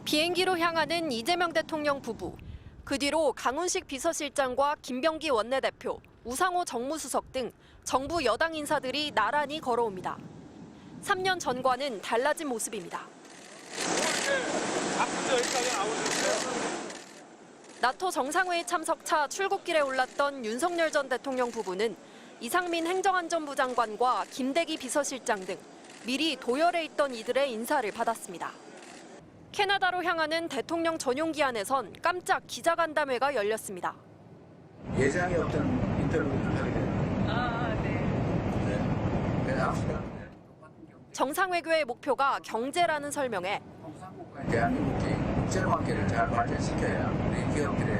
비행기로 향하는 이재명 대통령 부부. 그 뒤로 강훈식 비서실장과 김병기 원내대표, 우상호 정무수석 등 정부 여당 인사들이 나란히 걸어옵니다. 3년 전과는 달라진 모습입니다. 나토 정상회의 참석차 출국길에 올랐던 윤석열 전 대통령 부부는 이상민 행정안전부 장관과 김대기 비서실장 등 미리 도열해 있던 이들의 인사를 받았습니다. 캐나다로 향하는 대통령 전용기 안에선 깜짝 기자간담회가 열렸습니다. 예정이 없던 인터뷰를 하게 됐는데. 네. 정상외교의 목표가 경제라는 설명에 대한민국이 국제로 관계를 잘 발전시켜야 우리 기업들의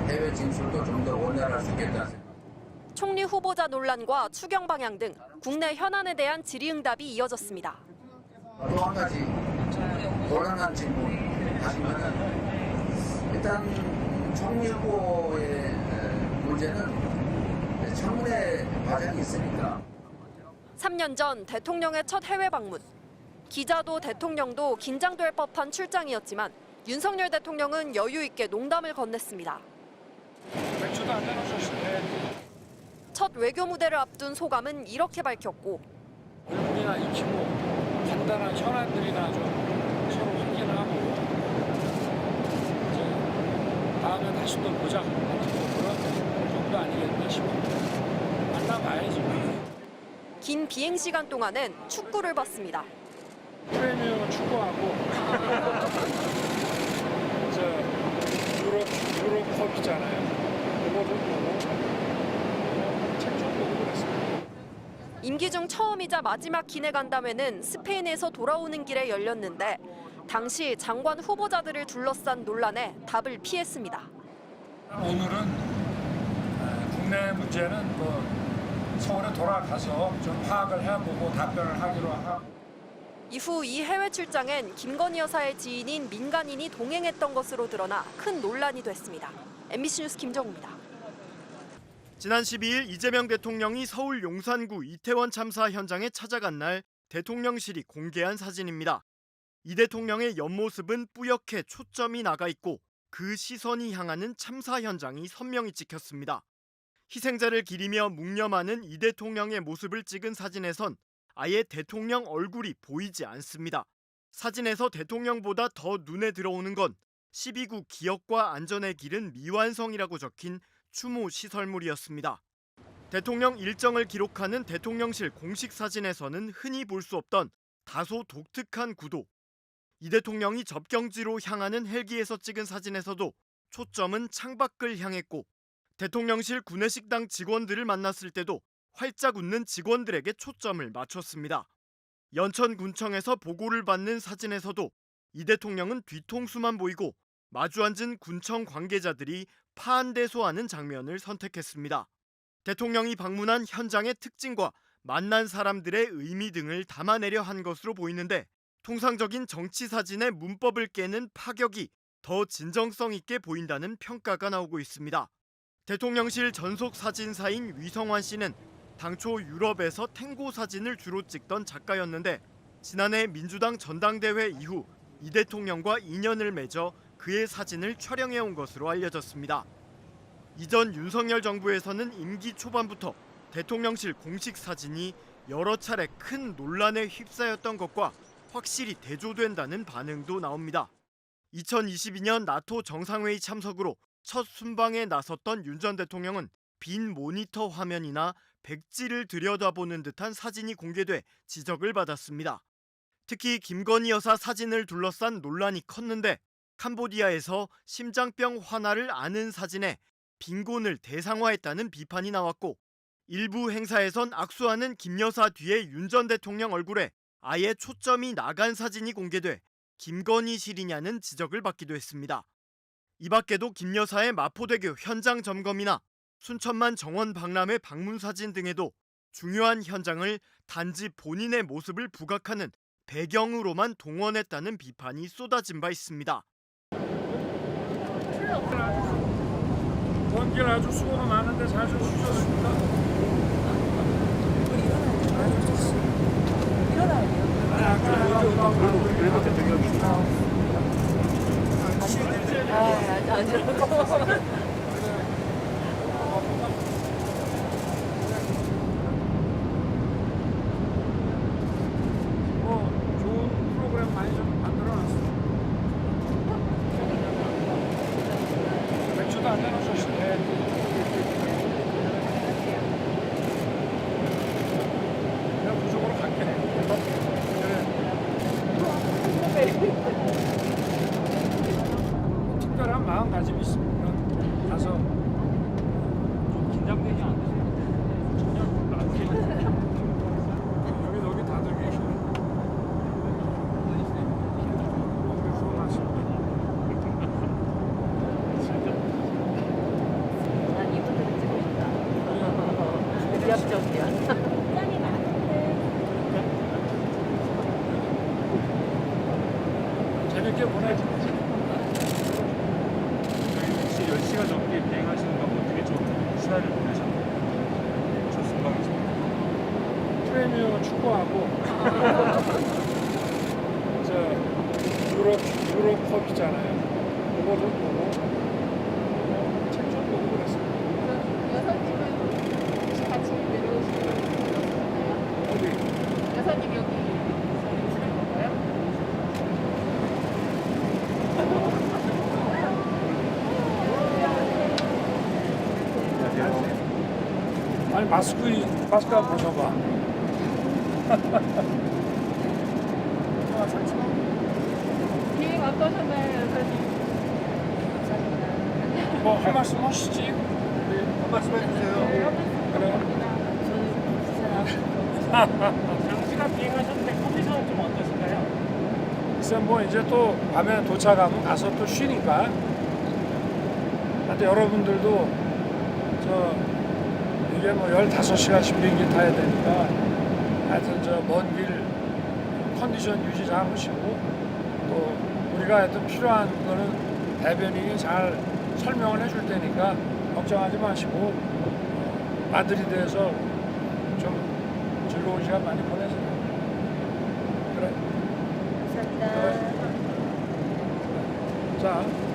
해외 진출도 좀 더 원활할 수 있겠다는 생각. 총리 후보자 논란과 추경 방향 등 국내 현안에 대한 질의응답이 이어졌습니다. 또 한 가지 곤란한 질문 하시면은 일단 총리 후보의 문제는 청문회 과정이 있으니까. 3년 전 대통령의 첫 해외 방문. 기자도 대통령도 긴장될 법한 출장이었지만 윤석열 대통령은 여유 있게 농담을 건넸습니다. 맥주도 안 내놓으셨는데 첫 외교 무대를 앞둔 소감은 이렇게 밝혔고 얼굴이나 익히고 간단한 현안들이나 좀 서로 확인하고 이제 다음에 다시 또 보자 하는 그런 정도 아니겠나 싶습니다. 만나봐야지. 긴 비행 시간 동안엔 축구를 봤습니다. 프리미어 축구하고 이제 유럽컵 있잖아요. 그거도 보고 책좀 보고 그랬습니다. 임기 중 처음이자 마지막 기내 간담회는 스페인에서 돌아오는 길에 열렸는데 당시 장관 후보자들을 둘러싼 논란에 답을 피했습니다. 오늘은 국내 문제는 서울에 돌아가서 좀 파악을 해보고 답변을 하기로 하고. 이후 이 해외 출장엔 김건희 여사의 지인인 민간인이 동행했던 것으로 드러나 큰 논란이 됐습니다. MBC 뉴스 김정우입니다. 지난 12일 이재명 대통령이 서울 용산구 이태원 참사 현장에 찾아간 날 대통령실이 공개한 사진입니다. 이 대통령의 옆모습은 뿌옇게 초점이 나가 있고 그 시선이 향하는 참사 현장이 선명히 찍혔습니다. 희생자를 기리며 묵념하는 이 대통령의 모습을 찍은 사진에선 아예 대통령 얼굴이 보이지 않습니다. 사진에서 대통령보다 더 눈에 들어오는 건 12구 기억과 안전의 길은 미완성이라고 적힌 추모 시설물이었습니다. 대통령 일정을 기록하는 대통령실 공식 사진에서는 흔히 볼 수 없던 다소 독특한 구도. 이 대통령이 접경지로 향하는 헬기에서 찍은 사진에서도 초점은 창밖을 향했고 대통령실 구내식당 직원들을 만났을 때도 활짝 웃는 직원들에게 초점을 맞췄습니다. 연천군청에서 보고를 받는 사진에서도 이 대통령은 뒤통수만 보이고 마주 앉은 군청 관계자들이 파안대소하는 장면을 선택했습니다. 대통령이 방문한 현장의 특징과 만난 사람들의 의미 등을 담아내려 한 것으로 보이는데 통상적인 정치 사진의 문법을 깨는 파격이 더 진정성 있게 보인다는 평가가 나오고 있습니다. 대통령실 전속 사진사인 위성환 씨는 당초 유럽에서 탱고 사진을 주로 찍던 작가였는데 지난해 민주당 전당대회 이후 이 대통령과 인연을 맺어 그의 사진을 촬영해온 것으로 알려졌습니다. 이전 윤석열 정부에서는 임기 초반부터 대통령실 공식 사진이 여러 차례 큰 논란에 휩싸였던 것과 확실히 대조된다는 반응도 나옵니다. 2022년 나토 정상회의 참석으로 첫 순방에 나섰던 윤 전 대통령은 빈 모니터 화면이나 백지를 들여다보는 듯한 사진이 공개돼 지적을 받았습니다. 특히 김건희 여사 사진을 둘러싼 논란이 컸는데 캄보디아에서 심장병 환아를 아는 사진에 빈곤을 대상화했다는 비판이 나왔고 일부 행사에선 악수하는 김 여사 뒤에 윤 전 대통령 얼굴에 아예 초점이 나간 사진이 공개돼 김건희실이냐는 지적을 받기도 했습니다. 이 밖에도 김 여사의 마포대교 현장 점검이나 순천만 정원 박람회 방문 사진 등에도 중요한 현장을 단지 본인의 모습을 부각하는 배경으로만 동원했다는 비판이 쏟아진 바 있습니다. 먼 길 아주 수고가 많은데 잘 좀 주셨습니다. 일어나야 돼요. 아까 그래도 대통령이 아니라고. 뭐 좋은 프로그램 많이 좀 만들어놨어. 맥주도 안 내놓으셨는데. 내가 그쪽으로 갈게. 특별한 마음가짐이 있습니다. 가서 좀 긴장되지 않으세요? 전혀 안 여기 다들 계시네. 난 이분들을 찍고 싶다. 위압적이야. 재밌게 보내지. 혹시 10시간 넘게 비행하시는 건 어떻게 좀 시간을 보내셨나요? 저 순방에서. 프리미어 축구하고 저 유로컵 있잖아요. 그거 좀 보고 책 좀 보고 그랬어요. 여사님은 혹시 같이 내려오시는 건가요? 어디? 여사님 여기 오시는 건가요? 아니 마스크 한번 벗어봐. 비행 어떠셨나요, 여사님? 뭐 할 말씀 하시지? 한 말씀 해주세요. 그래. 장시간 비행하셨는데 컨디션은 좀 어떠신가요? 글쎄 뭐 이제 또 밤에 도착하면 가서 또 쉬니까. 근데 여러분들도 저 이게 뭐 15시간씩 비행기 타야 되니까 하여튼 저 먼 길 컨디션 유지 잘 하시고 또 우리가 하여튼 필요한 거는 대변인이 잘 설명을 해줄 테니까 걱정하지 마시고 마드리드에서 좀 즐거운 시간 많이 보내세요. 그래. 감사합니다. 자.